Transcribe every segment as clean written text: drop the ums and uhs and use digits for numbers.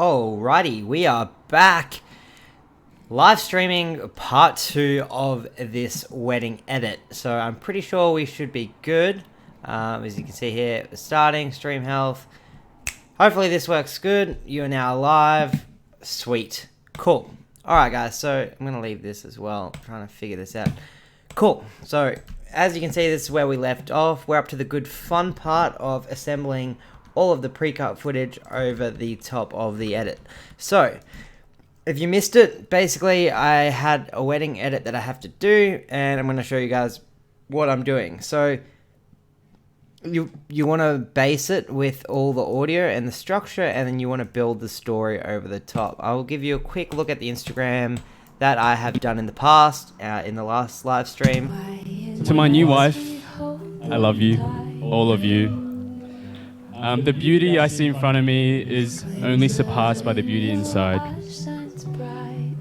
Alrighty, we are back. Live streaming part 2 of this wedding edit. So I'm pretty sure we should be good. As you can see here, starting, stream health. Hopefully this works good. You are now live. Sweet. Cool. Alright guys, so I'm going to leave this as well. I'm trying to figure this out. Cool. So as you can see, this is where we left off. We're up to the good fun part of assembling all of the pre-cut footage over the top of the edit. So if you missed it, basically I had a wedding edit that I have to do, and I'm going to show you guys what I'm doing. So you want to base it with all the audio and the structure, and then you want to build the story over the top. I will give you a quick look at the Instagram that I have done in the past, in the last live stream. To my new wife, I love you, all of you. The beauty I see in front of me is only surpassed by the beauty inside.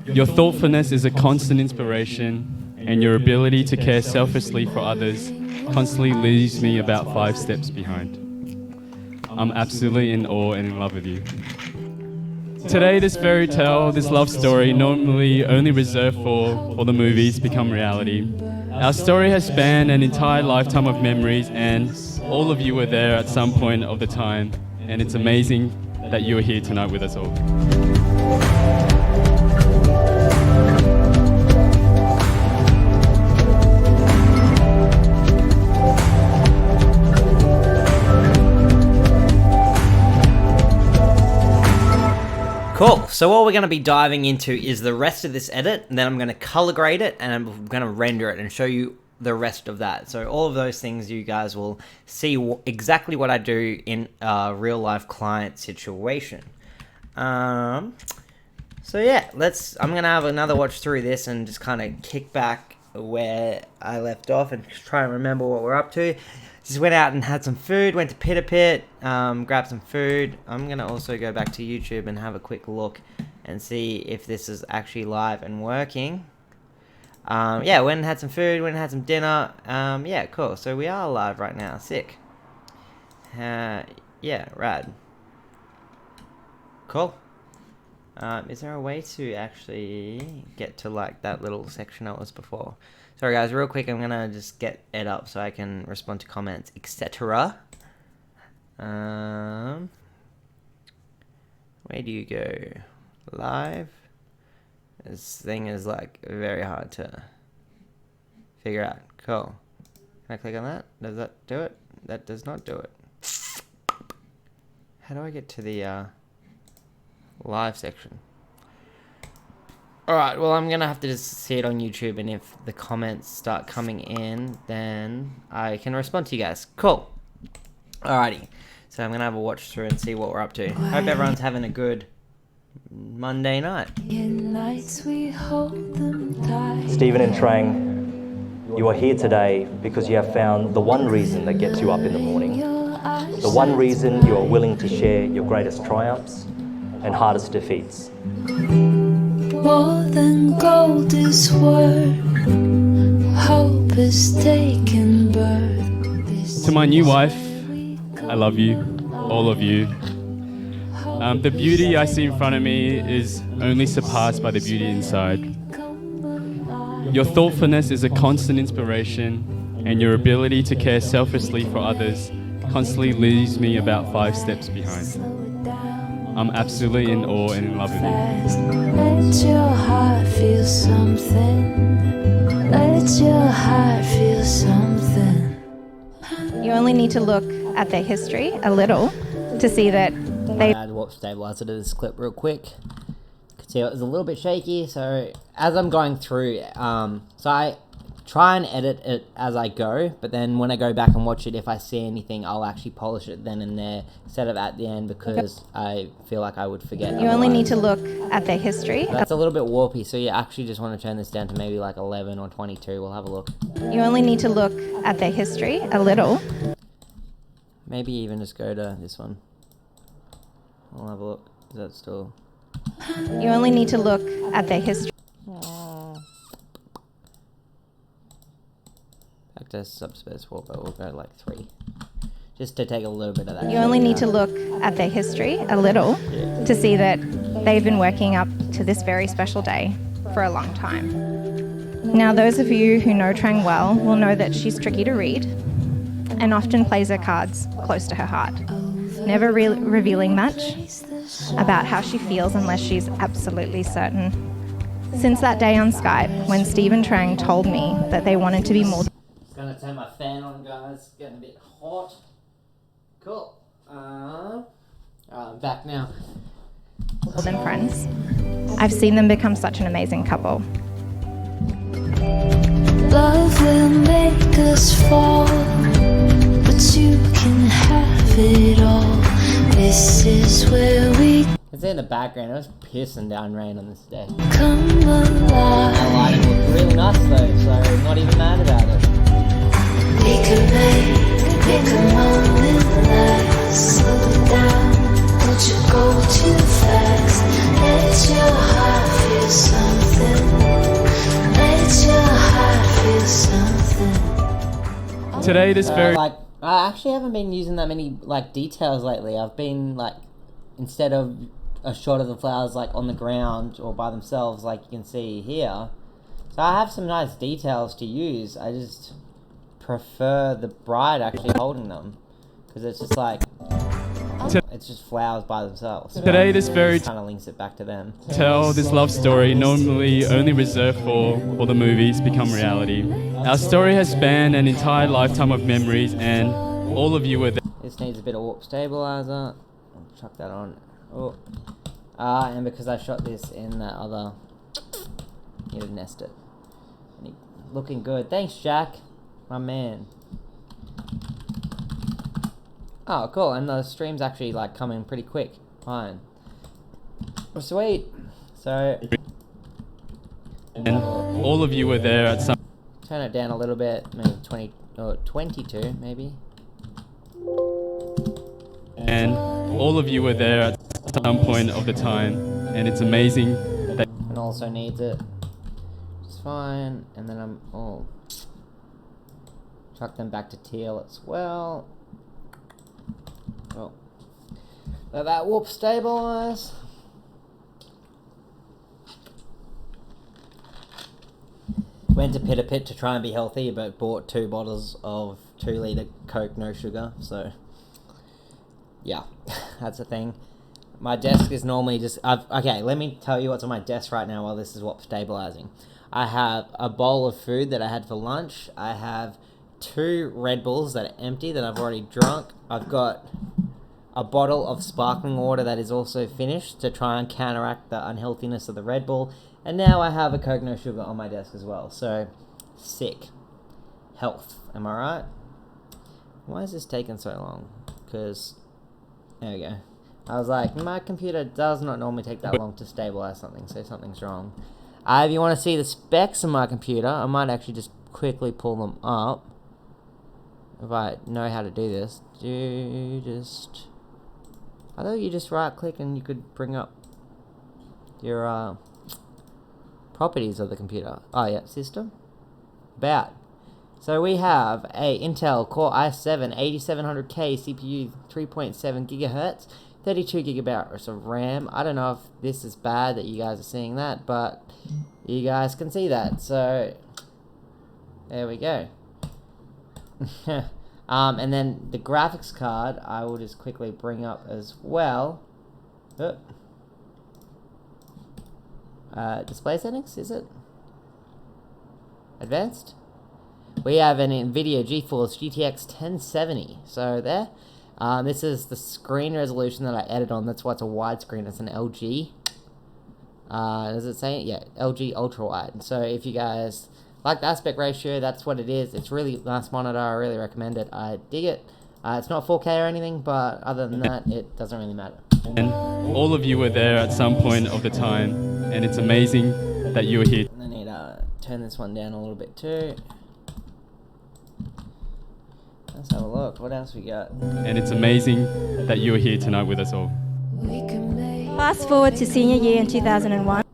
Your thoughtfulness is a constant inspiration, and your ability to care selflessly for others constantly leaves me about 5 steps behind. I'm absolutely in awe and in love with you. Today, this fairy tale, this love story, normally only reserved for the movies, become reality. Our story has spanned an entire lifetime of memories, and all of you were there at some point of the time, and it's amazing that you are here tonight with us all. Cool, so what we're going to be diving into is the rest of this edit, and then I'm going to color grade it, and I'm going to render it and show you the rest of that. So all of those things, you guys will see exactly what I do in a real life client situation. So yeah, I'm going to have another watch through this and just kind of kick back where I left off and try and remember what we're up to. Just went out and had some food, went to Pita Pit, grabbed some food. I'm going to also go back to YouTube and have a quick look and see if this is actually live and working. Yeah, went and had some food, went and had some dinner. Yeah, cool. So we are live right now. Sick. Yeah, rad. Cool. Is there a way to actually get to like that little section that was before? Sorry guys, real quick, I'm gonna just get it up so I can respond to comments, etc. Where do you go? Live? This thing is like very hard to figure out. Cool. Can I click on that? Does that do it? That does not do it. How do I get to the live section? Alright, well I'm going to have to just see it on YouTube, and if the comments start coming in, then I can respond to you guys. Cool. Alrighty. So I'm going to have a watch through and see what we're up to. Hope everyone's having a good Monday night. Stephen and Trang, you are here today because you have found the one reason that gets you up in the morning. The one reason you are willing to share your greatest triumphs and hardest defeats. More than gold is worth, hope is taken birth. To my new wife, I love you, all of you. The beauty I see in front of me is only surpassed by the beauty inside. Your thoughtfulness is a constant inspiration, and your ability to care selflessly for others constantly leaves me about 5 steps behind. I'm absolutely in awe and in love with you. Let your heart feel something. Let your heart feel something. You only need to look at their history a little to see that they... Add warp stabilizer to this clip real quick. You can see it was a little bit shaky, so as I'm going through, so I try and edit it as I go, but then when I go back and watch it, if I see anything, I'll actually polish it then and there instead of at the end, because I feel like I would forget. You only need to look at their history. That's a little bit warpy, so you actually just want to turn this down to maybe like 11 or 22. We'll have a look. You only need to look at their history a little. Maybe even just go to this one. We'll have a look. Is that still... You only need to look at their history. Back to subspace 4, but we'll go like 3. Just to take a little bit of that. You only need to look at their history a little. Yeah. to see that they've been working up to this very special day for a long time. Now, those of you who know Trang well will know that she's tricky to read and often plays her cards close to her heart, never revealing much about how she feels unless she's absolutely certain. Since that day on Skype, when Steve and Trang told me that they wanted to be more Just gonna turn my fan on, guys. It's getting a bit hot. Cool. I'm back now. than friends, I've seen them become such an amazing couple. Love will make us fall, but you can have it all. This is where we It's in the background. It was pissing down rain on this day. come The alive. lighting looked really nice though, so I'm not even mad about it. We can make a moment last. Slow down, don't you go too fast. Let your heart feel something. Let your heart feel something. Today, this very Like, I actually haven't been using that many like details lately. I've been like, instead of a shot of the flowers like on the ground or by themselves, like you can see here. So I have some nice details to use. I just prefer the bride actually holding them, because it's just like, it's just flowers by themselves. Today, this very kind of links it back to them. tell this love story, normally only reserved for the movies, become reality. Our story has spanned an entire lifetime of memories, and all of you were there. This needs a bit of warp stabilizer. I'll chuck that on. Oh. And because I shot this in that other, need to nest it. Looking good. Thanks, Jack. My man. Oh, cool. And the stream's actually like coming pretty quick. Fine. Oh, sweet. So, And all of you were there at some turn it down a little bit. Maybe 20 or 22, maybe. and all of you were there at some point of the time, and it's amazing that And also needs it. It's fine. And then I'm chuck them back to teal as well. Oh, let that warp stabilize. Went to Pita Pit to try and be healthy, but bought 2 bottles of 2-litre Coke, no sugar. So yeah, that's the thing. My desk is normally just... okay, let me tell you what's on my desk right now while this is warp stabilizing. I have a bowl of food that I had for lunch. I have 2 Red Bulls that are empty that I've already drunk. I've got a bottle of sparkling water that is also finished to try and counteract the unhealthiness of the Red Bull. And now I have a Coke no sugar on my desk as well. So, sick. Health. Am I right? Why is this taking so long? Because, there we go. I was like, my computer does not normally take that long to stabilize something, so something's wrong. If you want to see the specs of my computer, I might actually just quickly pull them up. If I know how to do this. I thought you just right click and you could bring up your properties of the computer. Oh yeah, system. About. So we have a Intel Core i7 8700K CPU, 3.7 gigahertz, 32 gigabytes of RAM. I don't know if this is bad that you guys are seeing that, but you guys can see that. So there we go. And then the graphics card, I will just quickly bring up as well. Display settings, is it? Advanced? We have an NVIDIA GeForce GTX 1070. So there. This is the screen resolution that I added on. That's why it's a widescreen. It's an LG. Does it say it? Yeah, LG ultra wide. So if you guys like the aspect ratio, that's what it is. It's really nice monitor. I really recommend it. I dig it. It's not 4K or anything, but other than that, it doesn't really matter. and all of you were there at some point of the time, and it's amazing that you were here. I need to turn this one down a little bit too. Let's have a look. What else we got? And it's amazing that you are here tonight with us all. We can make Fast forward to senior year in 2001.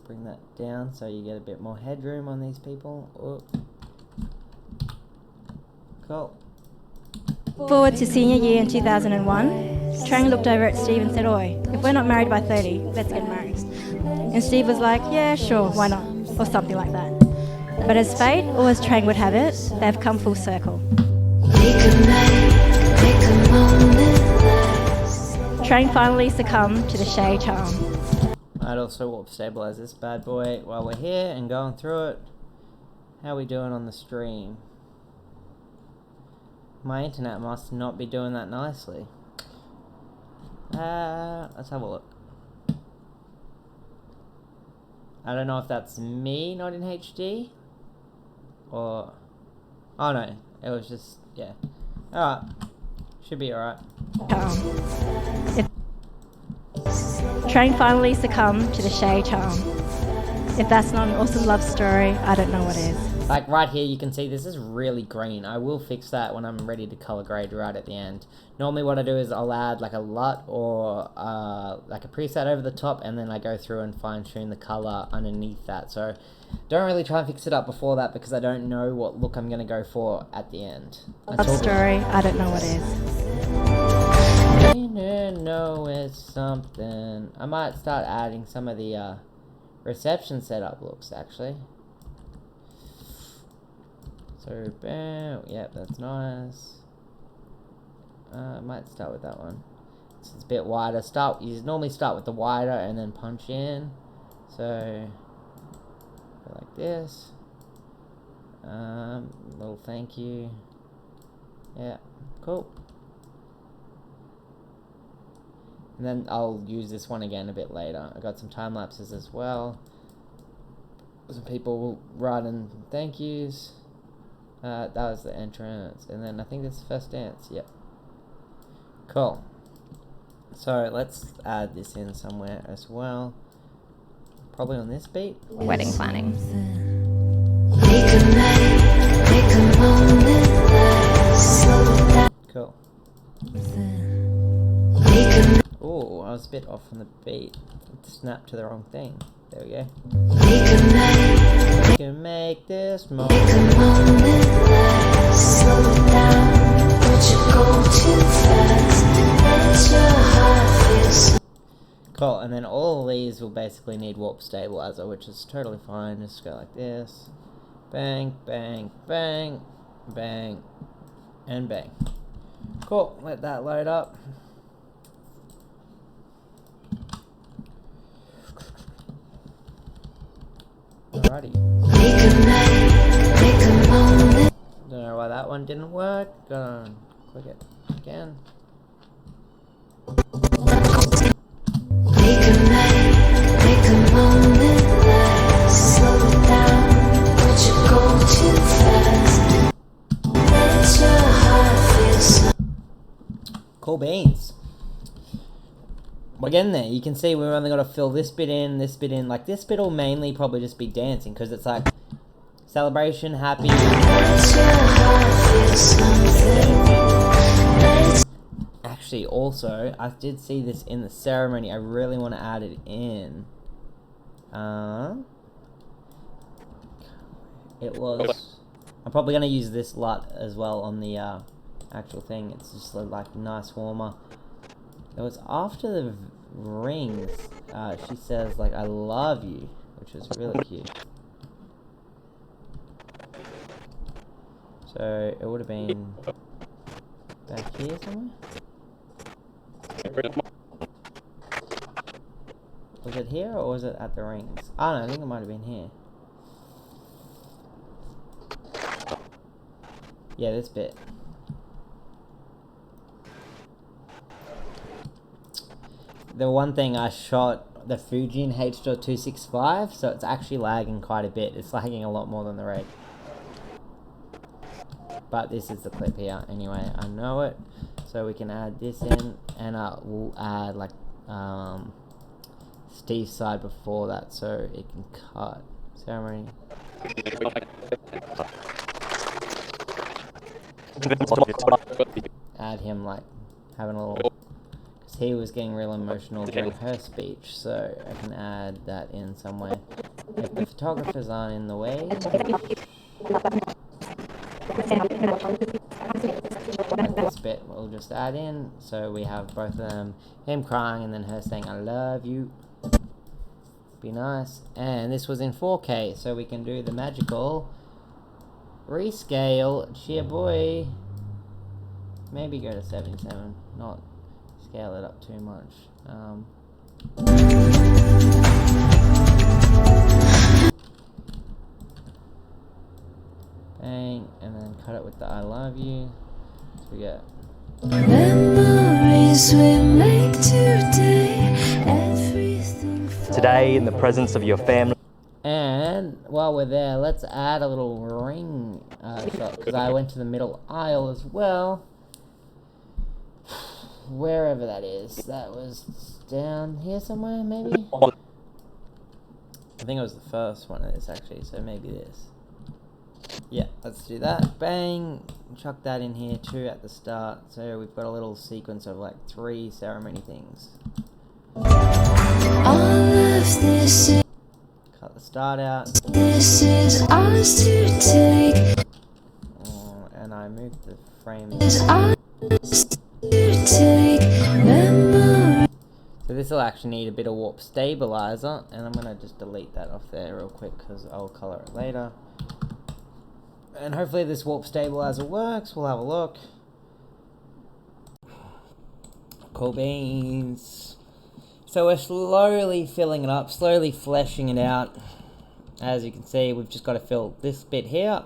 Bring that down so you get a bit more headroom on these people. Oh. Cool. Forward to senior year in 2001, Trang looked over at Steve and said, "Oi, if we're not married by 30, let's get married." And Steve was like, "Yeah, sure, why not?" Or something like that. But as fate, or as Trang would have it, they've come full circle. Trang finally succumbed to the Shay charm. I'd also warp stabilize this bad boy while we're here and going through it. How are we doing on the stream? My internet must not be doing that nicely. Let's have a look. I don't know if that's me not in HD or... Oh no, it was just, yeah. Alright, should be alright. Trang finally succumbed to the Shay charm. If that's not an awesome love story, I don't know what is. Like right here you can see this is really green. I will fix that when I'm ready to color grade right at the end. Normally what I do is I'll add like a LUT or like a preset over the top, and then I go through and fine tune the color underneath that. So don't really try and fix it up before that because I don't know what look I'm going to go for at the end. Love story, I don't know what is. You know it's something. I might start adding some of the reception setup looks actually. So, bam, yep, that's nice. I might start with that one. It's a bit wider. You normally start with the wider and then punch in. So, go like this. Little thank you. Yeah, cool. And then I'll use this one again a bit later. I got some time lapses as well. Some people writing thank yous. That was the entrance, and then I think this is the first dance. Yep. Cool. So let's add this in somewhere as well. Probably on this beat. Wedding planning. Cool. Oh, I was a bit off on the beat. Snap to the wrong thing. There we go. We can make this moment. Cool, and then all of these will basically need warp stabilizer, which is totally fine. Just go like this. Bang, bang, bang, bang, and bang. Cool, let that load up. Alrighty. Don't know why that one didn't work. Gonna click it again. Cool beans. We're getting there. You can see we've only got to fill this bit in, this bit in. Like this bit will mainly probably just be dancing because it's like celebration, happy. Actually, also, I did see this in the ceremony. I really want to add it in. It was... I'm probably going to use this LUT as well on the actual thing. It's just like a nice warmer. It was after the rings. She says like I love you, which is really cute. So it would have been back here somewhere. Was it here or was it at the rings? I don't know, I think it might have been here. Yeah, this bit. The one thing I shot the Fuji in H.265, so it's actually lagging quite a bit. It's lagging a lot more than the reg. But this is the clip here anyway, I know it. So we can add this in, and we'll add like Steve's side before that so it can cut. Ceremony. Add him like having a little... He was getting real emotional during her speech, so I can add that in somewhere. If the photographers aren't in the way. Like this bit we'll just add in. So we have both of them, him crying and then her saying I love you. Be nice. And this was in 4K, so we can do the magical rescale. Cheer boy. Maybe go to 77, not scale it up too much. Bang, and then cut it with the I love you. So we get Memories we make today, everything Today, in the presence of your family. And while we're there, let's add a little ring shot, because I went to the middle aisle as well. Wherever that is. That was down here somewhere, maybe? I think it was the first one of this, actually, so maybe this. Yeah, let's do that. Bang! Chuck that in here too at the start. So we've got a little sequence of like 3 ceremony things. all of this is, Cut the start out. this is ours to take, And I moved the frame. is ours to take. Memories So this will actually need a bit of warp stabilizer, and I'm gonna just delete that off there real quick because I'll color it later. And hopefully this warp stabilizer works. We'll have a look. Cool beans. So we're slowly filling it up, slowly fleshing it out. As you can see, we've just got to fill this bit here,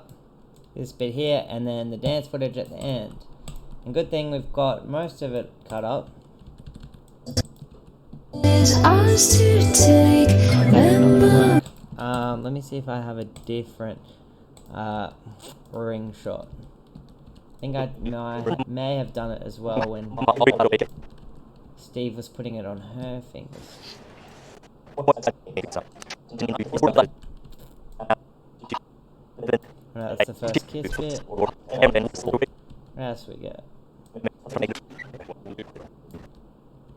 and then the dance footage at the end. And good thing we've got most of it cut up. is ours to take. Memories Let me see if I have a different ring shot. I think I may have done it as well when Steve was putting it on her fingers. Right, that's the first kiss bit. What else we get?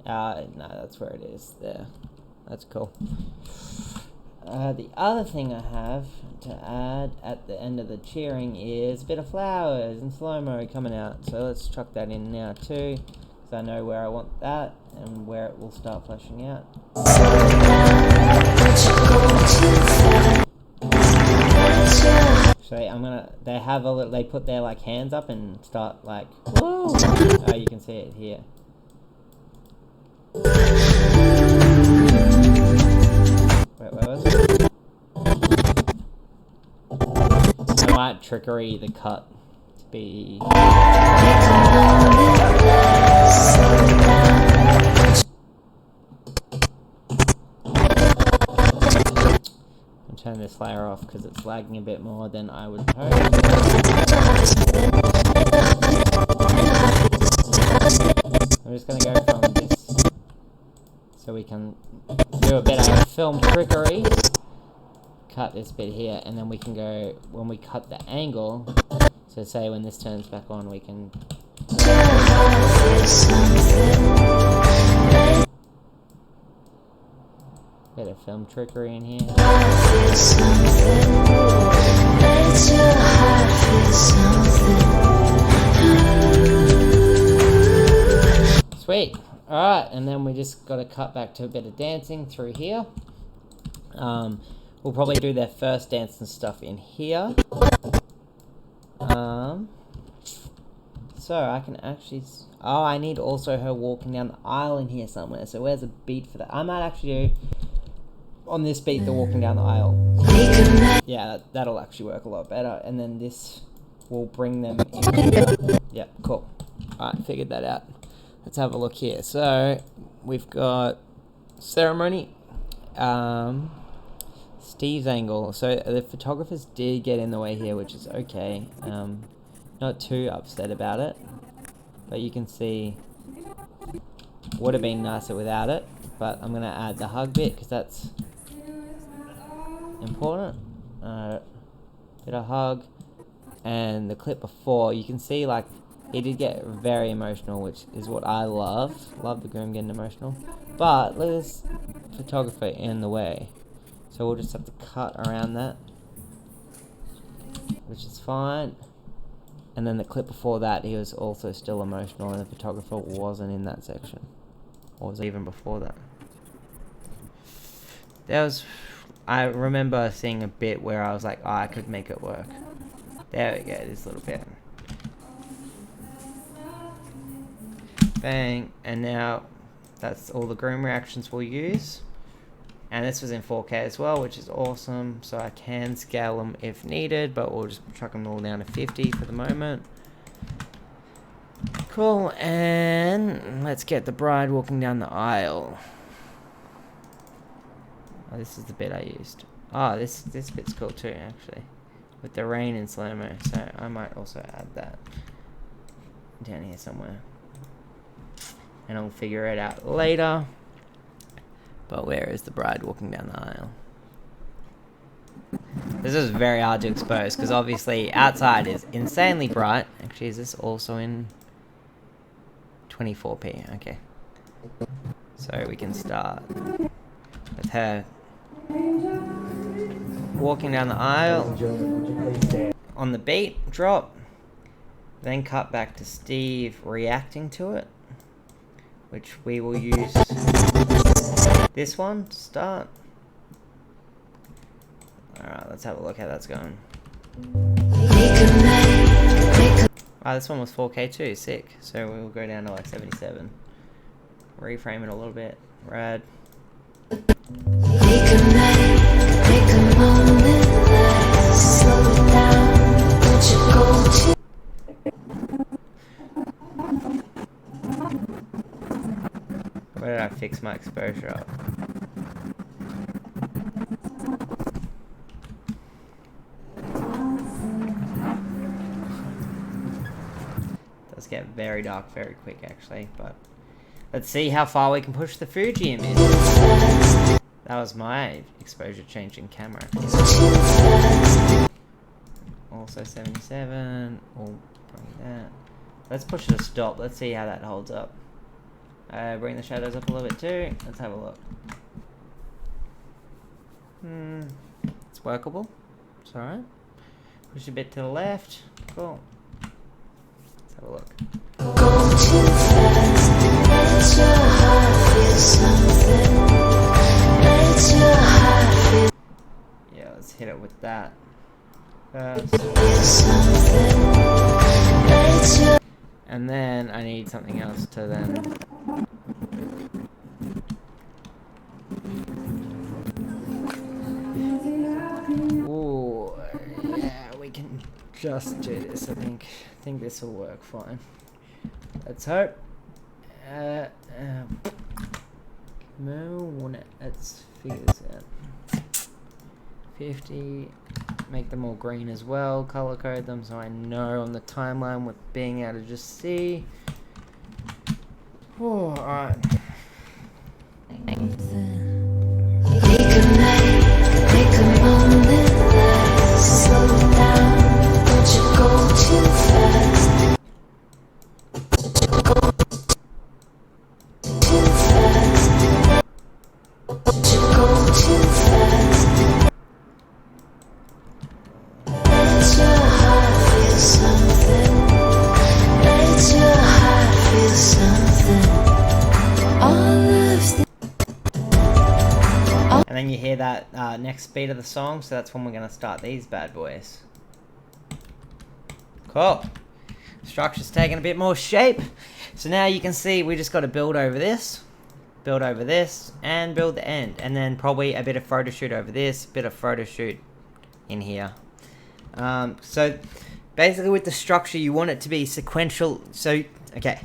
No, that's where it is. There. That's cool. The other thing I have to add at the end of the cheering is a bit of flowers and slow-mo coming out. So let's chuck that in now too, because I know where I want that and where it will start fleshing out. So I'm gonna, they put their like hands up and start like, woo! You can see it here. Wait, where was it? I might trickery the cut to be. I'm turning this layer off because it's lagging a bit more than I would hope. I'm just gonna go from this so we can do a bit of film trickery. Cut this bit here, and then we can go when we cut the angle. So say when this turns back on, we can. Bit of film trickery in here. Sweet. Alright, and then we just got to cut back to a bit of dancing through here. We'll probably do their first dance and stuff in here. So I can actually... Oh, I need also her walking down the aisle in here somewhere. So where's a beat for that? I might actually do... On this beat, the walking down the aisle. Yeah, that'll actually work a lot better. And then this will bring them in. Yeah, cool. Alright, figured that out. Let's have a look here. So, we've got ceremony. Steve's angle. So, the photographers did get in the way here, which is okay. Not too upset about it. But you can see... Would have been nicer without it. But I'm going to add the hug bit, because that's... important. Bit of hug, and the clip before you can see like he did get very emotional, which is what I love the groom getting emotional, but there's photographer in the way, so we'll just have to cut around that, which is fine. And then the clip before that, he was also still emotional, and the photographer wasn't in that section. Or was it even before that? I remember seeing a bit where I was like, oh, I could make it work. There we go, this little bit. Bang, and now that's all the groom reactions we'll use. And this was in 4K as well, which is awesome. So I can scale them if needed, but we'll just chuck them all down to 50 for the moment. Cool, and let's get the bride walking down the aisle. Oh, this is the bit I used. Oh, this bit's cool too, actually. With the rain in slow-mo, so I might also add that down here somewhere. And I'll figure it out later. But where is the bride walking down the aisle? This is very hard to expose, because obviously outside is insanely bright. Actually, is this also in 24p? Okay. So we can start with her walking down the aisle on the beat drop, then cut back to Steve reacting to it, which we will use this one to start. Alright, let's have a look how that's going. Wow, this one was 4K too, sick. So we'll go down to like 77. Reframe it a little bit. Rad. Where did I fix my exposure up? Does get very dark very quick actually, but let's see how far we can push the Fuji image. That was my exposure changing camera. Also 77. We'll bring that. Let's push it to stop. Let's see how that holds up. Bring the shadows up a little bit too. Let's have a look. It's workable. It's alright. Push a bit to the left. Cool. Let's have a look. Yeah, let's hit it with that first. And then I need something else to then... Ooh, yeah, we can just do this, I think. I think this will work fine. Let's hope. Let's figure this out. 50. Make them all green as well. Color code them so I know on the timeline with being able to just see. Oh, alright. And then you hear that next beat of the song, so that's when we're going to start these bad boys. Cool. Structure's taking a bit more shape. So now you can see we just got to build over this, and build the end. And then probably a bit of photo shoot over this, bit of photo shoot in here. So basically with the structure, you want it to be sequential. So, okay.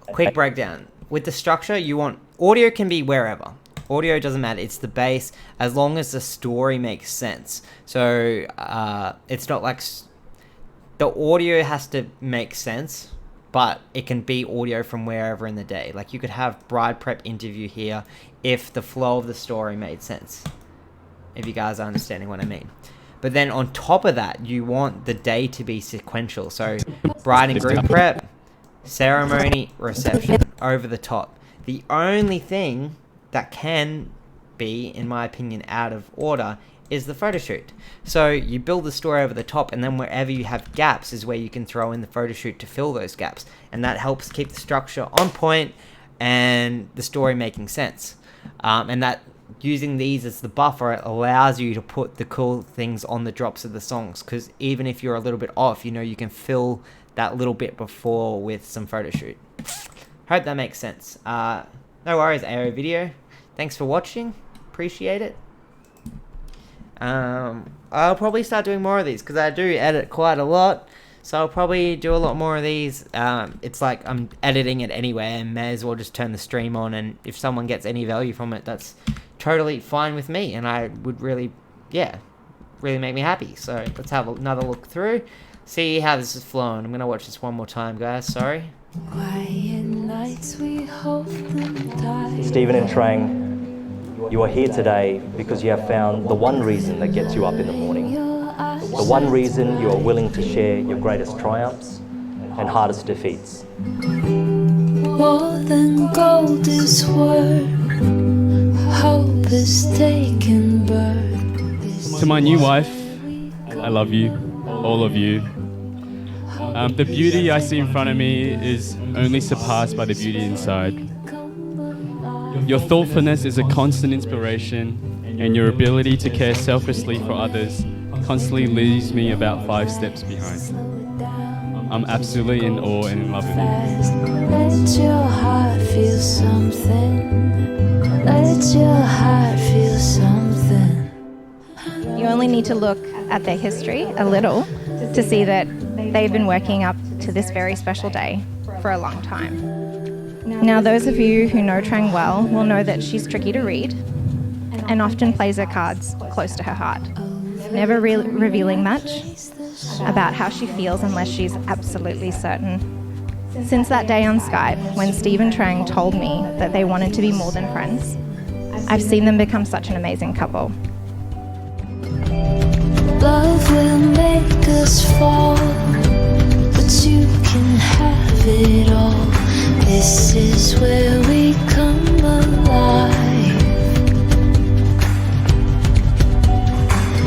Quick breakdown. With the structure, you want... Audio can be wherever. Audio doesn't matter, it's the bass, as long as the story makes sense. So, it's not like... The audio has to make sense, but it can be audio from wherever in the day. Like, you could have bride prep interview here if the flow of the story made sense. If you guys are understanding what I mean. But then on top of that, you want the day to be sequential. So, bride and groom prep, ceremony, reception, over the top. The only thing that can be, in my opinion, out of order is the photo shoot. So you build the story over the top, and then wherever you have gaps is where you can throw in the photo shoot to fill those gaps, and that helps keep the structure on point and the story making sense. And that using these as the buffer, it allows you to put the cool things on the drops of the songs, because even if you're a little bit off, you know you can fill that little bit before with some photo shoot. Hope that makes sense. No worries, AO Video. Thanks for watching. Appreciate it. I'll probably start doing more of these because I do edit quite a lot, so I'll probably do a lot more of these. It's like I'm editing it anyway, and may as well just turn the stream on, and if someone gets any value from it, that's totally fine with me, and I would really make me happy. So let's have another look through, see how this is flowing. I'm gonna watch this one more time, guys. Sorry. Quiet nights, we hold them tight. Stephen and Trang, you are here today because you have found the one reason that gets you up in the morning. The one reason you are willing to share your greatest triumphs and hardest defeats. More than gold is worth, hope is taken birth. To my new wife, I love you, all of you. The beauty I see in front of me is only surpassed by the beauty inside. Your thoughtfulness is a constant inspiration, and your ability to care selflessly for others constantly leaves me about 5 steps behind. I'm absolutely in awe and in love with you. Let your heart feel something. Let your heart feel something. You only need to look at their history a little to see that they've been working up to this very special day for a long time. Now, those of you who know Trang well will know that she's tricky to read and often plays her cards close to her heart, never revealing much about how she feels unless she's absolutely certain. Since that day on Skype, when Steve and Trang told me that they wanted to be more than friends, I've seen them become such an amazing couple. Love will make us fall, but you can have it all. This is where we come alive.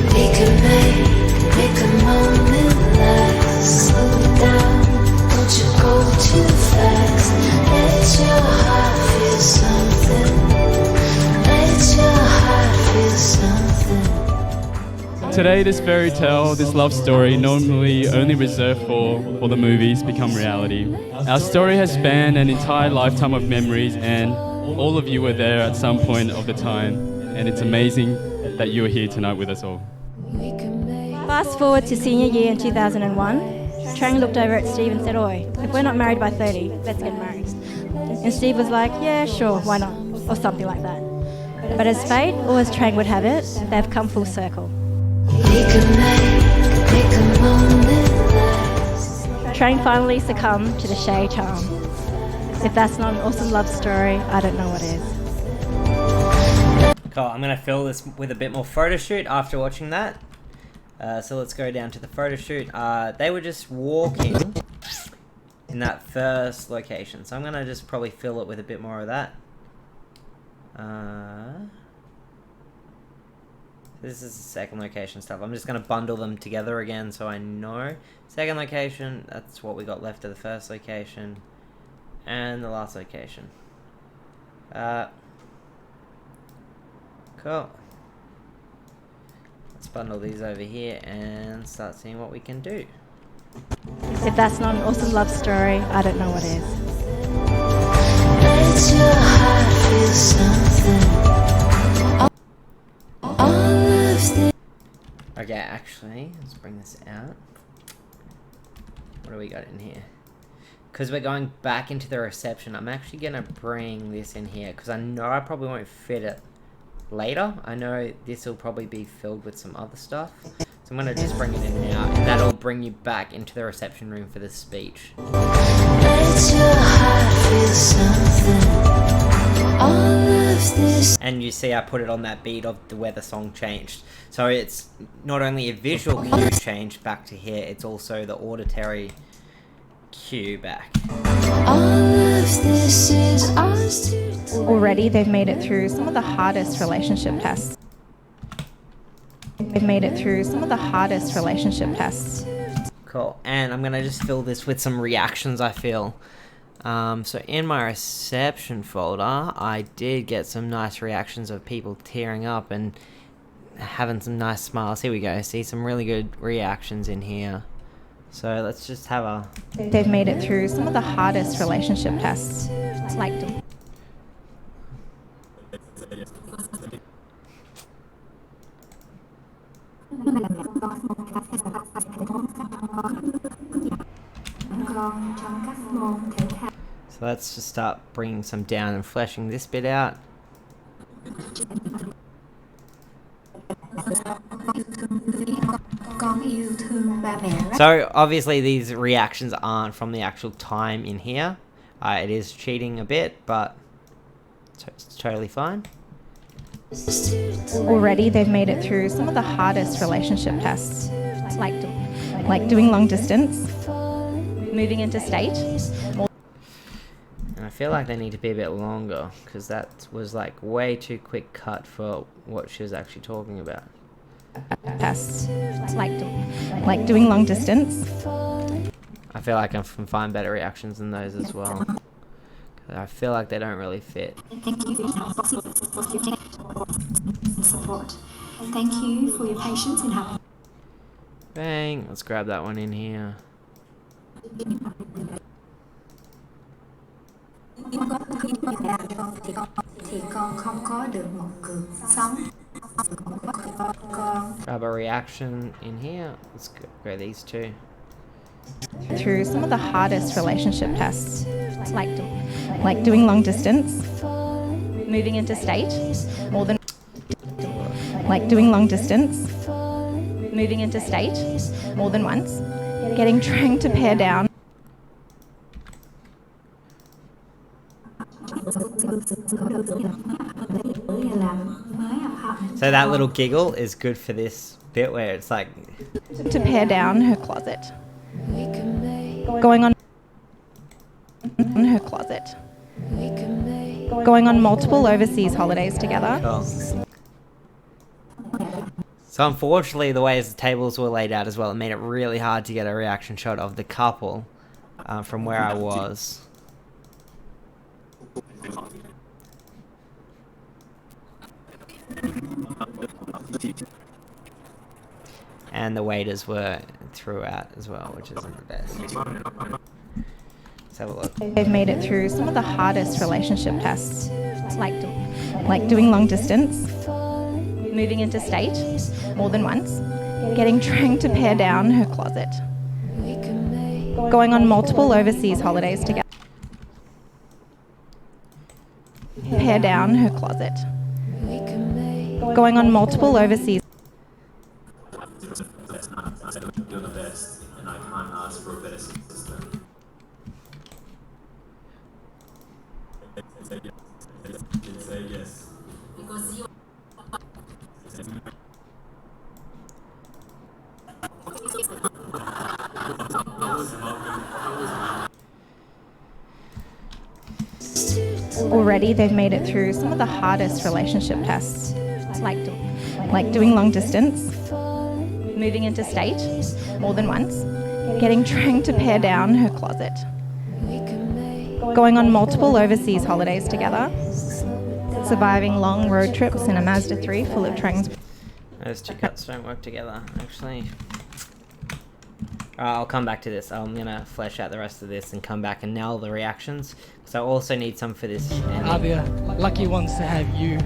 We can make a moment last. Slow down, don't you go too fast. Let your heart feel something. Let your heart feel something. Today, this fairy tale, this love story, normally only reserved for the movies, become reality. Our story has spanned an entire lifetime of memories, and all of you were there at some point of the time, and it's amazing that you are here tonight with us all. Fast forward to senior year in 2001, Trang looked over at Steve and said, "Oi, if we're not married by 30, let's get married." And Steve was like, "Yeah, sure, why not?" Or something like that. But as fate, or as Trang would have it, they've come full circle. We can make a moment last. Trang finally succumbed to the Shay charm. If that's not an awesome love story, I don't know what is. Cool, I'm going to fill this with a bit more photo shoot after watching that. So let's go down to the photo shoot. They were just walking in that first location. So I'm going to just probably fill it with a bit more of that. This is the second location stuff. I'm just going to bundle them together again so I know. Second location, that's what we got left of the first location. And the last location. Cool. Let's bundle these over here and start seeing what we can do. If that's not an awesome love story, I don't know what is. Let your heart feel something. All of this. Okay, actually, let's bring this out. What do we got in here? Because we're going back into the reception, I'm actually going to bring this in here because I know I probably won't fit it later. I know this will probably be filled with some other stuff. So I'm going to just bring it in now, and that'll bring you back into the reception room for the speech. Let your heart feel something. All of this. And you see I put it on that beat of the where the song changed. So it's not only a visual cue change back to here, it's also the auditory cue back. All of this is ours to do. Already they've made it through some of the hardest relationship tests. They've made it through some of the hardest relationship tests. Cool. And I'm gonna just fill this with some reactions, I feel. So in my reception folder, I did get some nice reactions of people tearing up and having some nice smiles. Here we go. See some really good reactions in here. So let's just have a... They've made it through some of the hardest relationship tests. Like them. So let's just start bringing some down and fleshing this bit out. So obviously these reactions aren't from the actual time in here. It is cheating a bit, but it's totally fine. Already they've made it through some of the hardest relationship tests. Like doing long distance, moving interstate. And I feel like they need to be a bit longer, because that was like way too quick cut for what she was actually talking about. Tests. Like doing long distance. I feel like I can find better reactions than those as well. I feel like they don't really fit. Thank you for support. Thank you for your patience and help. Bang! Let's grab that one in here. Grab a reaction in here. Let's go these two. Through some of the hardest relationship tests. Like doing long distance, moving interstate, more than... Like doing long distance, moving interstate, more than once, trying to pare down. So that little giggle is good for this bit where it's like... To pare down her closet. Going on her closet. Going on multiple overseas holidays together. Cool. So unfortunately, the way the tables were laid out as well, it made it really hard to get a reaction shot of the couple from where I was. And the waiters were throughout as well, which isn't the best. Let's have a look. They've made it through some of the hardest relationship tests. Like doing long distance, moving interstate, more than once, trying to pare down her closet. Going on multiple overseas holidays together. Pare down her closet. Going on multiple overseas. You're the best, and I can't ask for a better system. Say yes. Because you Already they've made it through some of the hardest relationship tests. Like doing long distance, moving interstate, more than once, trying to pare down her closet. Going on multiple overseas holidays together. Surviving long road trips in a Mazda 3 full of Trang's. Those two cuts don't work together, actually. I'll come back to this. I'm gonna flesh out the rest of this and come back and nail the reactions. So I also need some for this ending. Are the lucky ones to have you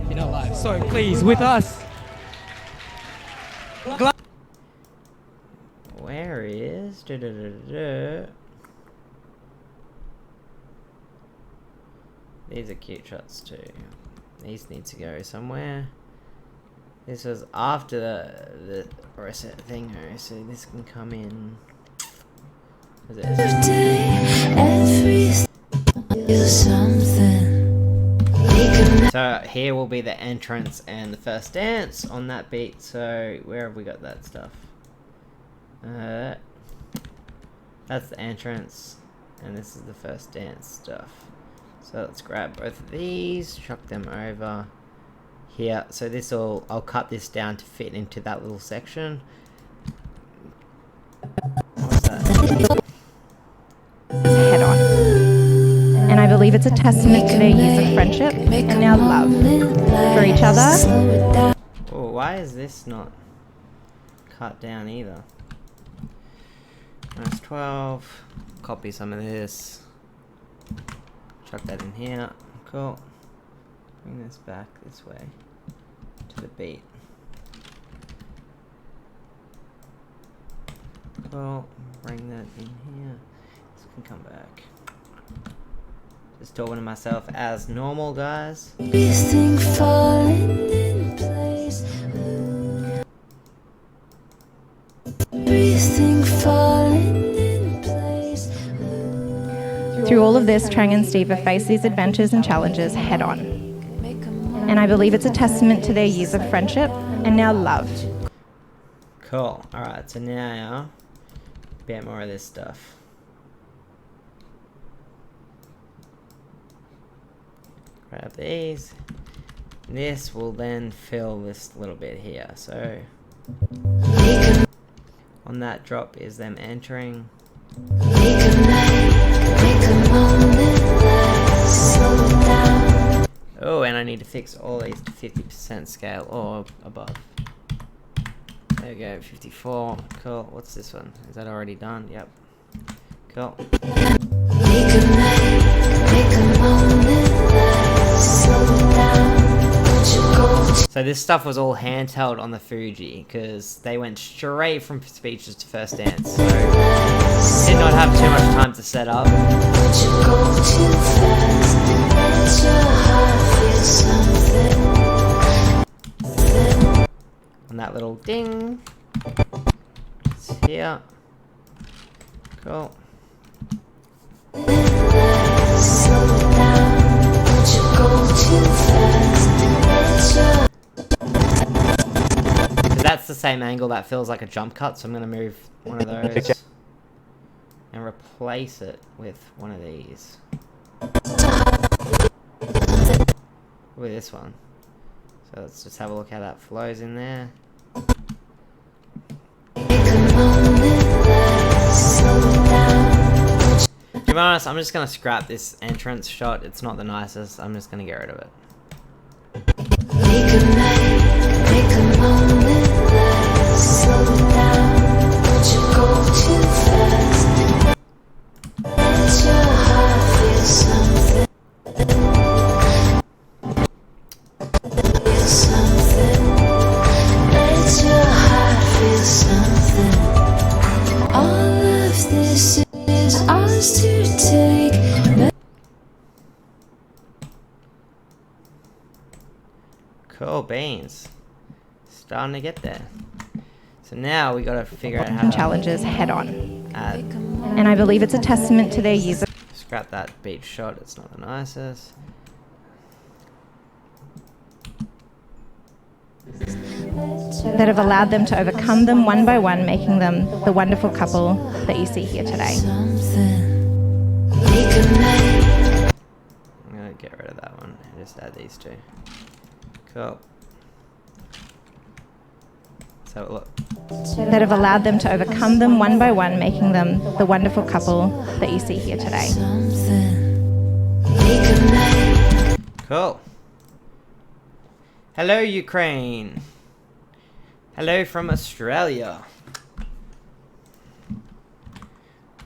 in our lives. So please, with us. Where is... These are cute shots too. These need to go somewhere. This was after the reset thing, so this can come in. So here will be the entrance and the first dance on that beat. So where have we got that stuff? That's the entrance, and this is the first dance stuff. So let's grab both of these, chuck them over here. So I'll cut this down to fit into that little section. What's that? Head on. And I believe it's a testament to their years of friendship and now love for each other. Oh, why is this not cut down either? That's 12. Copy some of this. Chuck that in here. Cool. Bring this back this way to the beat. Cool. Bring that in here. This can come back. Just talking to myself as normal, guys. Everything falling in place. Everything falling in place. Through all of this, Trang and Steve have faced these adventures and challenges head on. And I believe it's a testament to their years of friendship and now love. Cool. Alright, so now a bit more of this stuff. Grab these. This will then fill this little bit here. So on that drop is them entering. Oh, and I need to fix all these to 50% scale or above. There we go, 54. Cool. What's this one? Is that already done? Yep. Cool. So this stuff was all handheld on the Fuji because they went straight from speeches to first dance. So did not have too much time to set up. On that little ding. It's here. Cool. That's the same angle that feels like a jump cut, so I'm going to move one of those and replace it with one of these. With this one. So let's just have a look how that flows in there. To be honest, I'm just going to scrap this entrance shot. It's not the nicest. I'm just going to get rid of it. Cool beans. Starting to get there. So now we gotta figure out how to Challenges head on. add. And I believe it's a testament to their years of Scrap that beat shot, it's not the nicest. that have allowed them to overcome them one by one, making them the wonderful couple that you see here today. I'm gonna get rid of that one and just add these two. Cool. So look. That have allowed them to overcome them one by one, making them the wonderful couple that you see here today. Cool. Hello, Ukraine. Hello from Australia.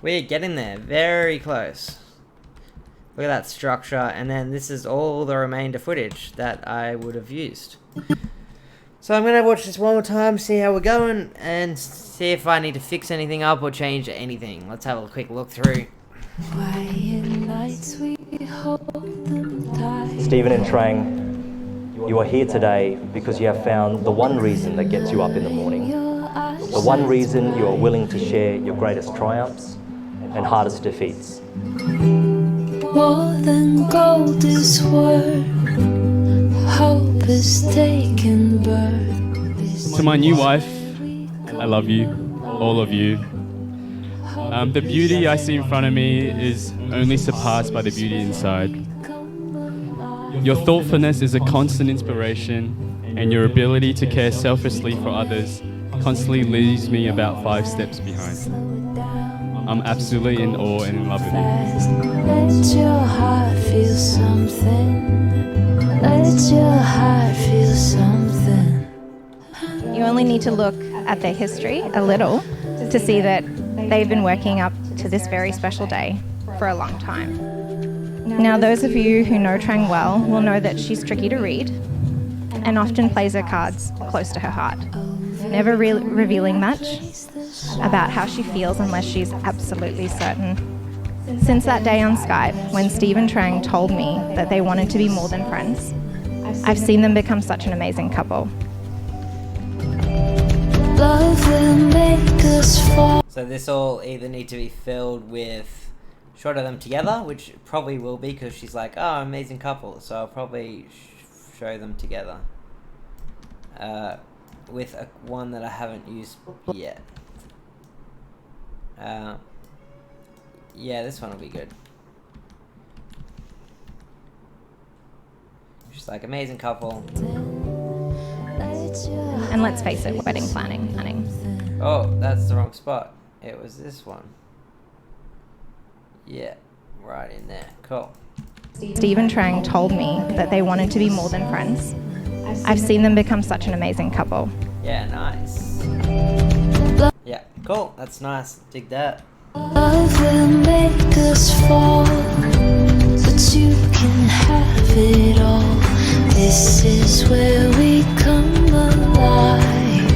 We're getting there, very close. Look at that structure, and then this is all the remainder footage that I would have used. So I'm gonna watch this one more time, see how we're going, and see if I need to fix anything up or change anything. Let's have a quick look through. Stephen and Trang, you are here today because you have found the one reason that gets you up in the morning. The one reason you are willing to share your greatest triumphs and hardest defeats. More than gold is worth, hope is taken birth. To my new wife, I love you, all of you. The beauty I see in front of me is only surpassed by the beauty inside. Your thoughtfulness is a constant inspiration, and your ability to care selflessly for others constantly leaves me about 5 steps behind. I'm absolutely in awe and in love with you. Let your heart feel something. Let your heart feel something. You only need to look at their history a little to see that they've been working up to this very special day for a long time. Now, those of you who know Trang well will know that she's tricky to read and often plays her cards close to her heart, never revealing much about how she feels unless she's absolutely certain. Since that day on Skype, when Steve and Trang told me that they wanted to be more than friends, I've seen them become such an amazing couple. Love will make us fall. So this all either need to be filled with shot of them together, which probably will be because she's like, oh, amazing couple. So I'll probably show them together with one that I haven't used yet. Yeah, this one will be good. She's like, amazing couple. And let's face it, wedding planning. Oh, that's the wrong spot. It was this one. Yeah, right in there. Cool. Steve and Trang told me that they wanted to be more than friends. I've seen them become such an amazing couple. Yeah, nice. Yeah, cool. That's nice. Dig that. Love will make us fall, but you can have it all. This is where we come alive.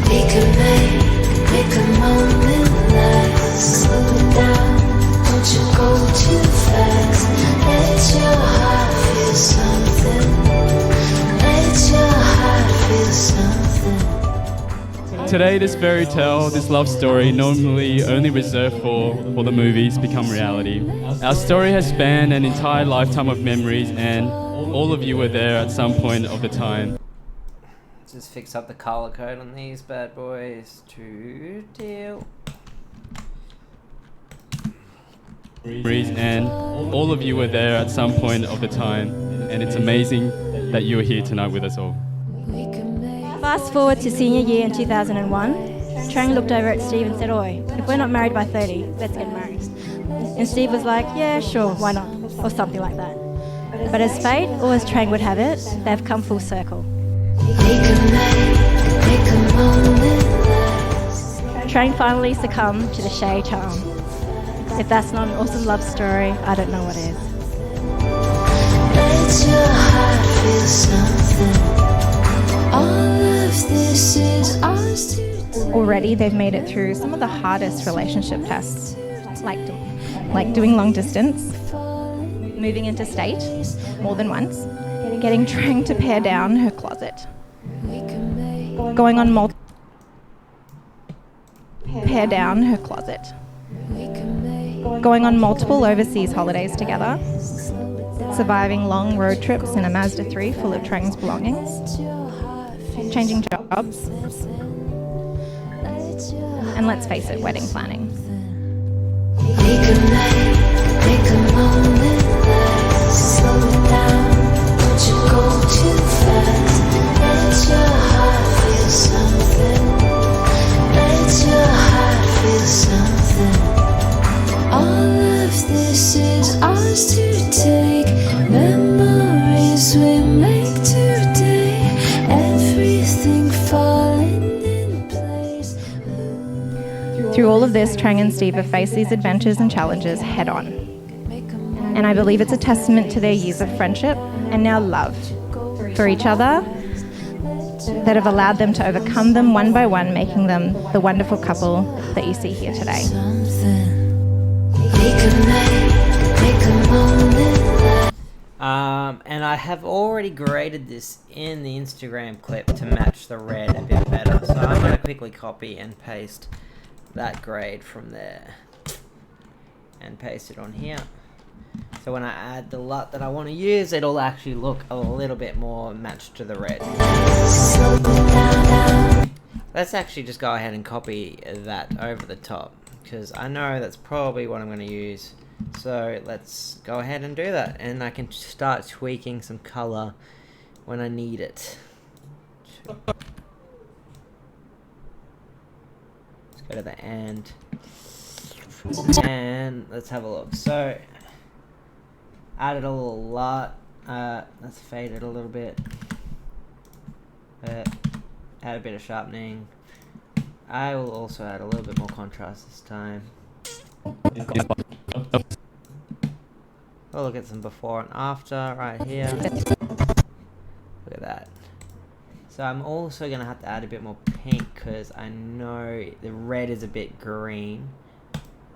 We can make a moment last. Slow it down, don't you go too fast. Let your heart feel something. Let your heart feel something. Today, this fairy tale, this love story, normally only reserved for the movies, become reality. Our story has spanned an entire lifetime of memories, and all of you were there at some point of the time. Just fix up the color code on these bad boys to deal. And all of you were there at some point of the time, and it's amazing that you are here tonight with us all. Fast forward to senior year in 2001, Trang looked over at Steve and said, "Oi, if we're not married by 30, let's get married." And Steve was like, "Yeah, sure, why not?" Or something like that. But as fate, or as Trang would have it, they've come full circle. Trang finally succumbed to the Shay charm. If that's not an awesome love story, I don't know what is. Let your heart feel something. All of this is ours to do. Already, they've made it through some of the hardest relationship tests, like doing long distance, moving interstate more than once, getting Trang to pare down her closet, going on multiple overseas holidays together, surviving long road trips in a Mazda 3 full of Trang's belongings, changing jobs, and let's face it, wedding planning. We can make a moment last. Slow it down, don't you go too fast. Let your heart feel something. Let your heart feel something. All of this is ours to take. Memories we make today. Everything falling in place. Through all of this, Trang and Steve have faced these adventures and challenges head on. And I believe it's a testament to their years of friendship and now love for each other that have allowed them to overcome them one by one, making them the wonderful couple that you see here today. We can make a moment last. And I have already graded this in the Instagram clip to match the red a bit better. So I'm going to quickly copy and paste that grade from there and paste it on here. So when I add the LUT that I want to use, it'll actually look a little bit more matched to the red. Let's actually just go ahead and copy that over the top, because I know that's probably what I'm going to use So let's go ahead and do that, and I can start tweaking some color when I need it. Let's go to the end, and let's have a look. So added a little lot. Let's fade it a little bit. Add a bit of sharpening. I will also add a little bit more contrast this time. We'll look at some before and after right here. Look at that. So I'm also going to have to add a bit more pink because I know the red is a bit green.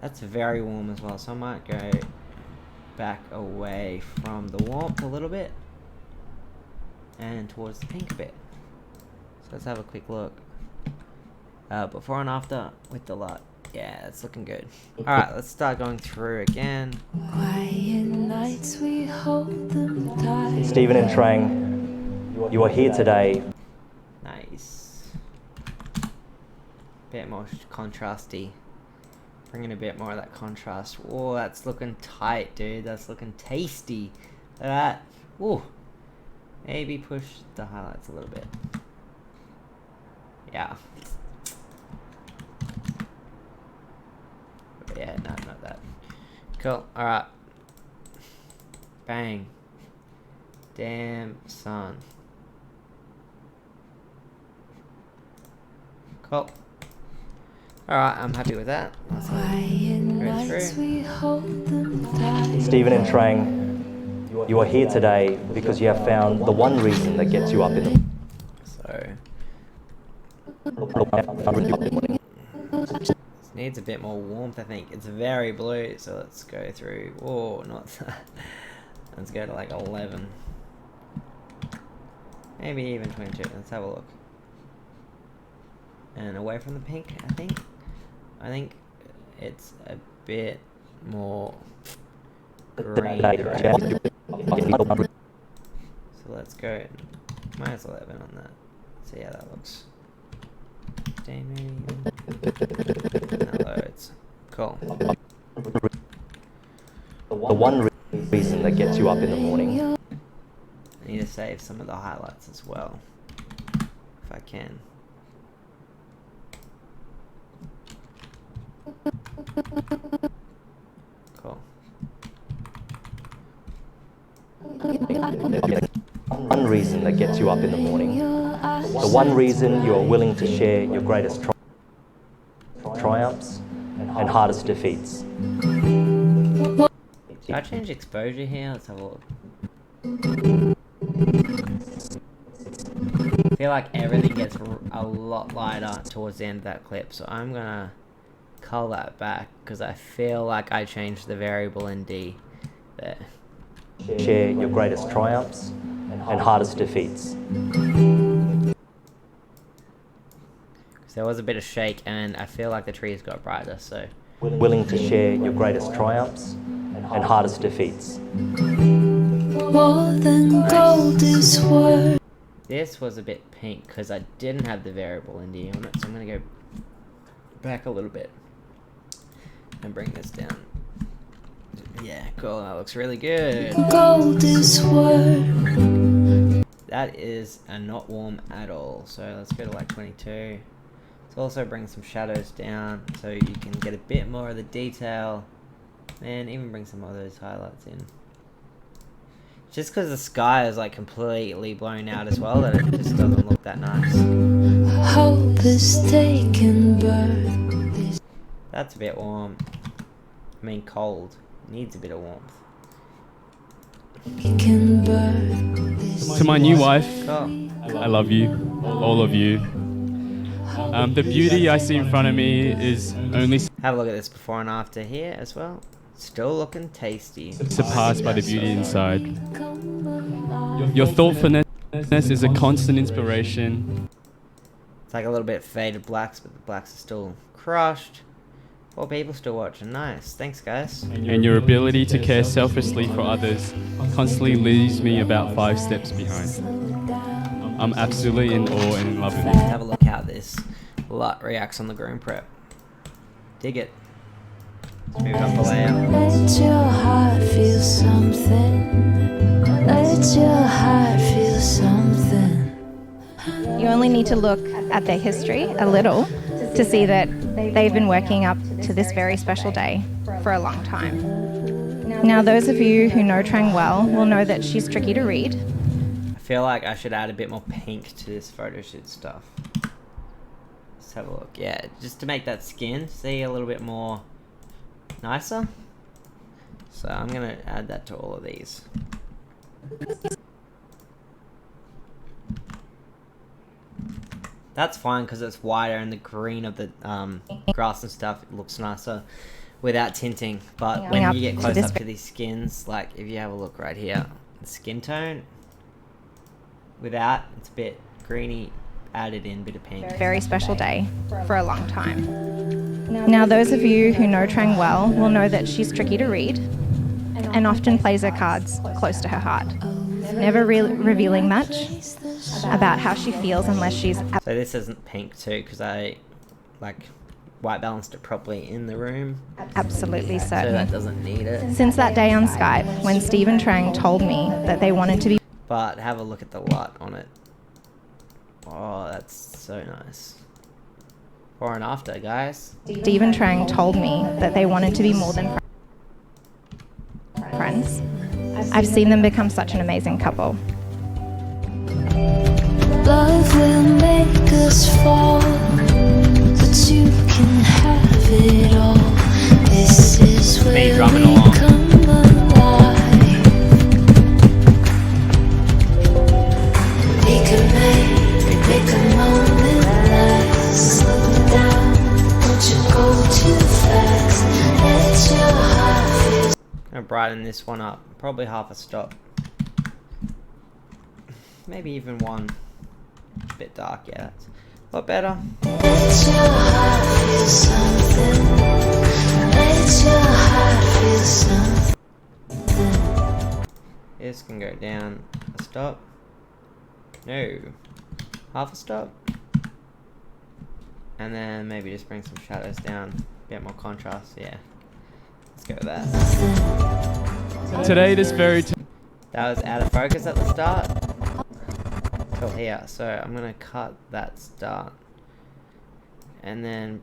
That's very warm as well, so I might go back away from the warmth a little bit and towards the pink a bit. So let's have a quick look. Before and after with the lot. Yeah, it's looking good. Alright, let's start going through again. Quiet nights, we hold them tight. Stephen and Trang, you are here today. Nice. Bit more contrasty. Bringing a bit more of that contrast. Oh, that's looking tight, dude. That's looking tasty. Look at that. Ooh. Maybe push the highlights a little bit. Yeah. Yeah, no, not that. Cool. Alright. Bang. Damn, son. Cool. Alright, I'm happy with that. Let's go through. Stephen and Trang, you are here today because you have found the one reason that gets you up in the So needs a bit more warmth, I think. It's very blue, so let's go through. Oh, not that. Let's go to like 11. Maybe even 22. Let's have a look. And away from the pink, I think. I think it's a bit more green. Right? So let's go minus 11 on that. See how that looks. That loads. Cool. The one reason that gets you up in the morning. I need to save some of the highlights as well, if I can. Cool. One reason that gets you up in the morning. The one reason you are willing to share your greatest triumphs and hardest defeats. Should I change exposure here? Let's have a look. I feel like everything gets a lot lighter towards the end of that clip, so I'm gonna cull that back because I feel like I changed the variable in D there. Share your greatest triumphs and hardest defeats. Because there was a bit of shake and I feel like the trees got brighter, so. Willing to share your greatest triumphs and hardest defeats. More than gold is worth. This was a bit pink because I didn't have the variable in D on it, so I'm going to go back a little bit and bring this down. Yeah, cool. That looks really good. Gold is worth. That is not warm at all. So let's go to like 22. Let's also bring some shadows down so you can get a bit more of the detail, and even bring some of those highlights in. Just because the sky is like completely blown out as well, that it just doesn't look that nice. Hope is taken birth. That's a bit warm. I mean cold. Needs a bit of warmth. To my new wife, Cool. I love you, all of you. The beauty I see in front of me is only Have a look at this before and after here as well. Still looking tasty. surpassed by the beauty inside. Your thoughtfulness is a constant inspiration. It's like a little bit faded blacks, but the blacks are still crushed. 4 people still watching. Nice. Thanks, guys. And your ability to care selflessly for others constantly leaves me about 5 steps behind. I'm absolutely in awe and in love with you. Have a look how this LUT reacts on the groom prep. Dig it. Let's move it up a layer. Let your heart feel something. Let your heart feel something. You only need to look at their history a little to see that they've been working up to this very special day for a long time. Now, those of you who know Trang well will know that she's tricky to read. I feel like I should add a bit more pink to this photo shoot stuff. Let's have a look. Yeah, just to make that skin see a little bit more nicer. So I'm gonna add that to all of these. That's fine because it's wider and the green of the grass and stuff looks nicer without tinting. But when you get close up to these skins, like if you have a look right here, the skin tone without, it's a bit greeny, added in a bit of pink. Very special day for a long time. Now, those of you who know Trang well will know that she's tricky to read and often plays her cards close to her heart, never revealing much about how she feels unless she's... So this isn't pink too because I like white balanced it properly in the room. Absolutely certain. So that doesn't need it. Since that day on Skype when Steve and Trang told me that they wanted to be... But have a look at the light on it. Oh, that's so nice. Before and after, guys. Steve and Trang told me that they wanted to be more than friends. I've seen them become such an amazing couple. Love will make us fall, but you can have it all. This is where drumming we along. come alive. We can make a moment last. Slow down, don't you go too fast. Let your heart feel. I'm gonna brighten this one up. Probably half a stop. Maybe even one. A bit dark, yeah. That's a lot better. Let your heart feel something. Let your heart feel something. This can go down a stop. No. Half a stop. And then maybe just bring some shadows down. A bit more contrast, yeah. Let's go with that. Today, this very That was out of focus at the start. Till here. So I'm gonna cut that start. And then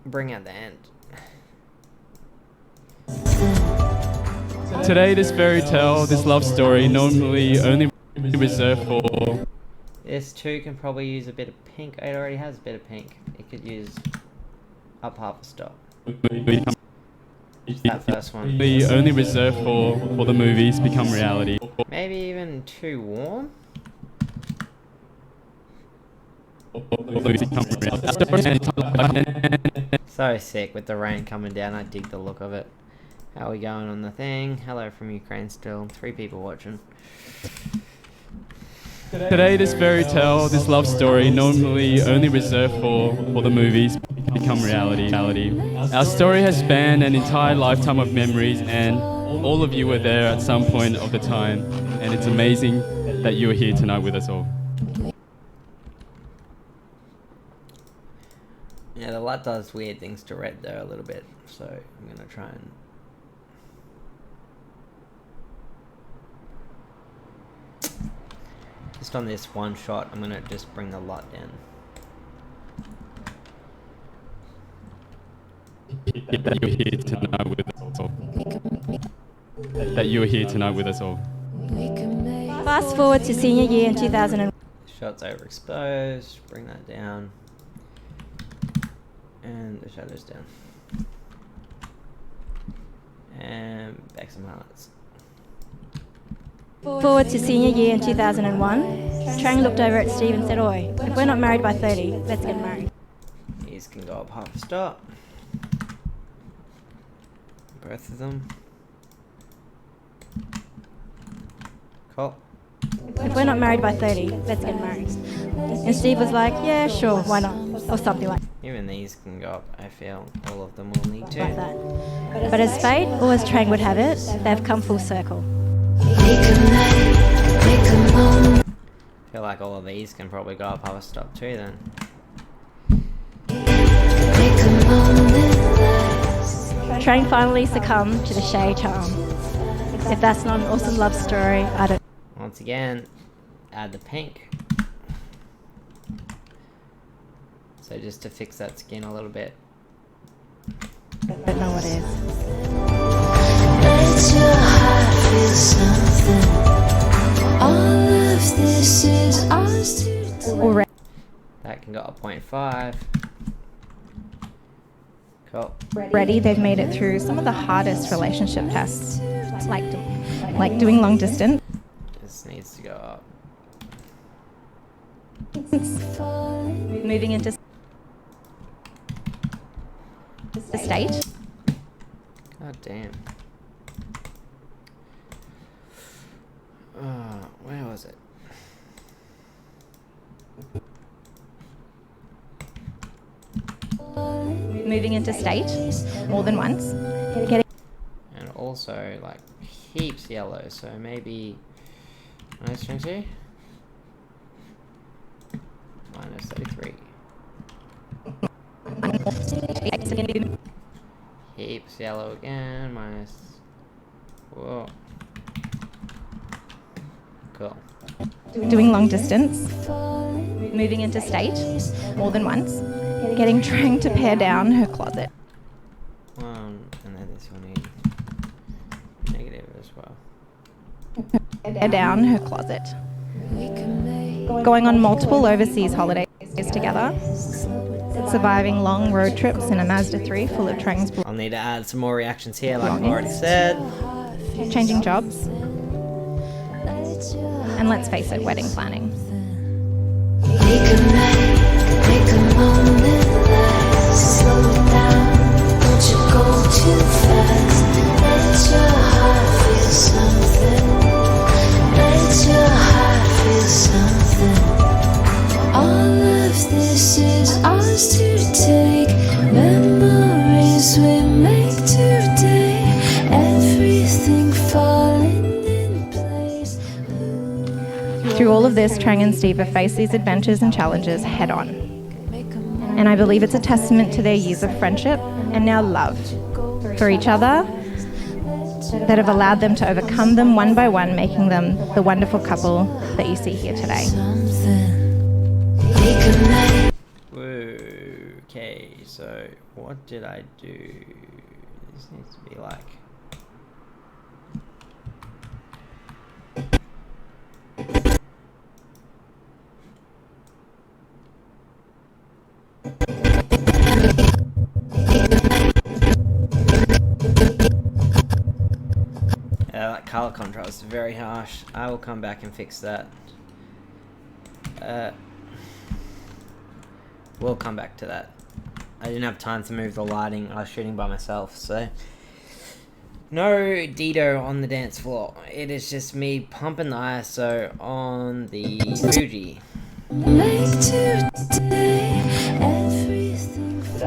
bring out the end. Today, this fairy tale, this love story, normally only reserved for... This too can probably use a bit of pink. It already has a bit of pink. It could use up half a stop. Just that first one. Only reserved for the movies become reality. Maybe even too warm? So sick with the rain coming down. I dig the look of it. How are we going on the thing? Hello from Ukraine still. 3 people watching. Today, this fairy tale, this love story, normally only reserved for the movies, become reality. Our story has spanned an entire lifetime of memories, and all of you were there at some point of the time, and it's amazing that you are here tonight with us all. Yeah, the light does weird things to red there a little bit, so I'm gonna try and... Just on this one shot, I'm gonna just bring the light down. That you are here tonight with us all. That you are here tonight with us all. Fast forward to senior year in 2000. Shot's overexposed, bring that down. And the shadows down. And back some highlights. Forward to senior year in 2001. Trang looked over at Steve and said, "Oi, if we're not married by 30, let's get married." These can go up half a stop. Both of them. Cool. If we're not married by 30, let's get married. And Steve was like, "Yeah, sure, why not?" Or something like Even these can go up, I feel. All of them will need to. that. But as fate, or as Trang would have it, they've come full circle. I feel like all of these can probably go up half a stop too then. Trang finally succumbed to the Shay charm. If that's not an awesome love story, I don't. Once again, add the pink. So just to fix that skin a little bit. Don't know what it is. Let your heart feel something. All of this is ours to do. Already That can go up 0.5. Cool. they've made it through some of the hardest relationship tests, like doing long distance. This needs to go up. Moving into the state. God damn. Where was it? Moving into state more than once. Getting And also, like, heaps yellow, so maybe minus 22? Minus 33. Heaps yellow again, minus... Whoa. Cool. doing long distance. Moving into state more than once. Trying to pare down her closet. And then this will need negative as well. Pare down her closet. Going on multiple overseas holidays together. Surviving long road trips in a Mazda 3 full of Trang's I'll need to add some more reactions here, like I've already said. changing jobs. And let's face it, wedding planning. Make a moment last. Slow down, don't you go too fast. Let your heart feel something. Let your heart feel something. All of this is ours to take. Memories we make today. Everything falling in place. Through all of this, Trang and Steve have faced these adventures and challenges head on. And I believe it's a testament to their years of friendship and now love for each other that have allowed them to overcome them one by one, making them the wonderful couple that you see here today. Okay, so what did I do? This needs to be like... that color contrast is very harsh. I will come back and fix that. We'll come back to that. I didn't have time to move the lighting. I was shooting by myself, so... No Dido on the dance floor. It is just me pumping the ISO on the Fuji.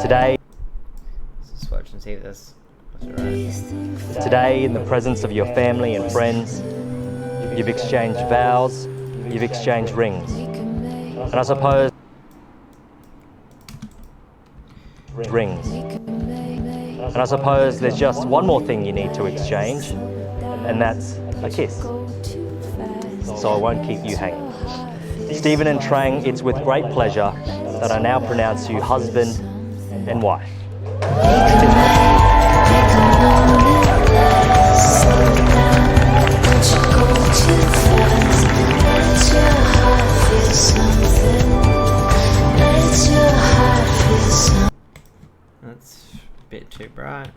Today, Let's just watch and see if this was right. today, in the presence of your family and friends, you've exchanged vows, you've exchanged rings. And I suppose rings. And I suppose there's just one more thing you need to exchange, and that's a kiss. So I won't keep you hanging. Stephen and Trang, it's with great pleasure that I now pronounce you husband and wife. That's a bit too bright.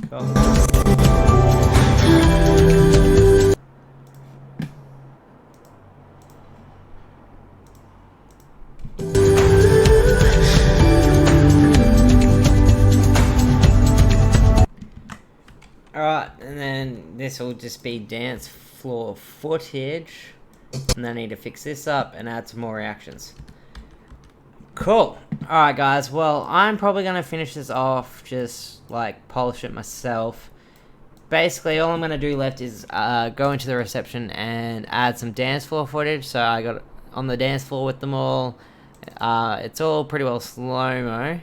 Cool. Alright, and then this will just be dance floor footage. And then I need to fix this up and add some more reactions. Cool. Alright guys, well, I'm probably going to finish this off, just like polish it myself. Basically, all I'm going to do left is go into the reception and add some dance floor footage. So I got on the dance floor with them all, It's all pretty well slow-mo.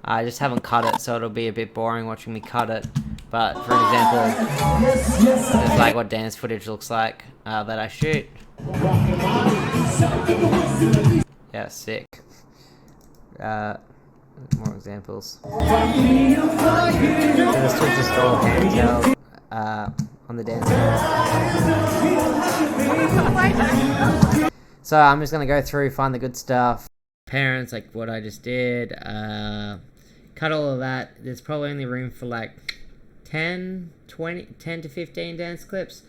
I just haven't cut it, so it'll be a bit boring watching me cut it. But for an example, it's like what dance footage looks like that I shoot. Yeah, sick. More examples. So this was just all handheld on the dance floor. So I'm just gonna go through, find the good stuff. Parents, like what I just did. Cut all of that. There's probably only room for like 10 to 15 dance clips.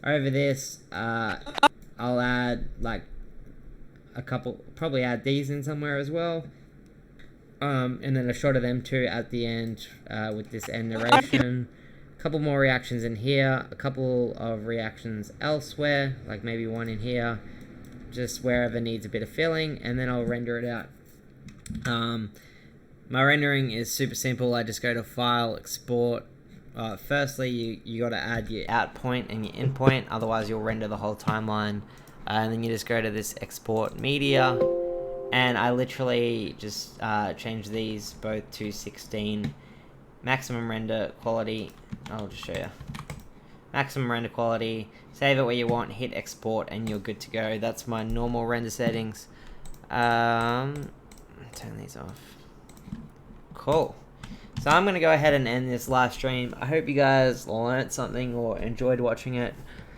Over this, I'll add like a couple, probably add these in somewhere as well. And then a shot of them too at the end with this end narration. A couple more reactions in here, a couple of reactions elsewhere, like maybe one in here, just wherever needs a bit of filling, and then I'll render it out. My rendering is super simple. I just go to File, Export. Firstly, you got to add your out point and your in point, otherwise you'll render the whole timeline. And then you just go to this Export Media, and I literally just change these both to 16 maximum render quality. I'll just show you. Maximum render quality. Save it where you want, hit export, and you're good to go. That's my normal render settings. Turn these off. Cool. So I'm going to go ahead and end this live stream. I hope you guys learned something or enjoyed watching it.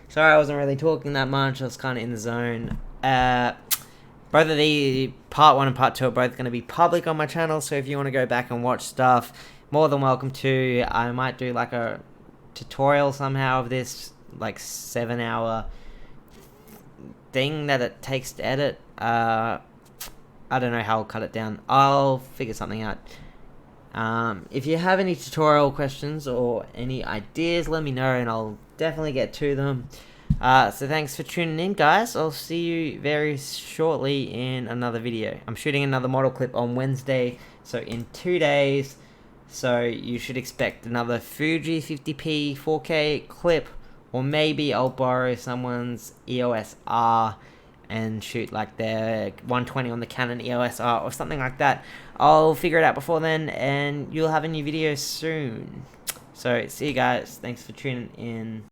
Sorry I wasn't really talking that much. I was kind of in the zone. Both of the part 1 and part 2 are both going to be public on my channel. So if you want to go back and watch stuff, more than welcome to. I might do like a tutorial somehow of this, like 7-hour thing that it takes to edit. I don't know how I'll cut it down. I'll figure something out. If you have any tutorial questions or any ideas, let me know and I'll definitely get to them. So thanks for tuning in, guys. I'll see you very shortly in another video. I'm shooting another model clip on Wednesday, so in 2 days. So you should expect another Fuji 50p 4K clip, or maybe I'll borrow someone's EOS R and shoot like their 120 on the Canon EOS R or something like that. I'll figure it out before then, and you'll have a new video soon. So see you guys. Thanks for tuning in.